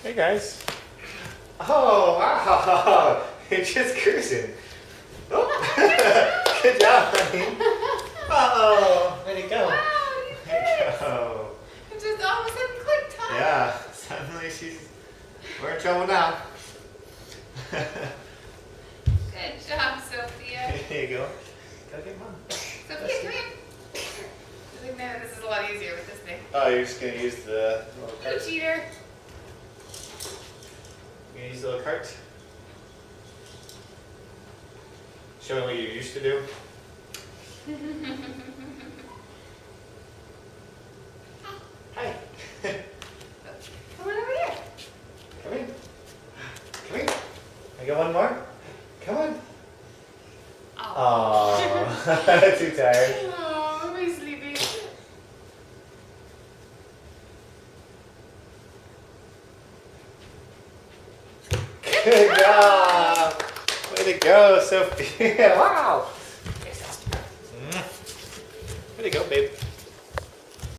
Hey guys. Oh wow! You're just cruising. Oh. Good job, honey. Uh-oh, where'd it go? Wow, you Where'd did it it. go? It just all of a sudden clicked, huh? Yeah, suddenly we're in trouble now. Good job, Sophia. Here you go. Go get mom. Sophia, come here. I think maybe this is a lot easier with this thing. Oh, you're just gonna use the little You cart? cheater. You're gonna use the little cart? Showing what you used to do? Hi. Come on over here. Come in. Come in. I got one more? Come on. Oh, too tired. Oh, am I sleepy? Good job. Way to go, Sophia. Wow. Way to go, babe.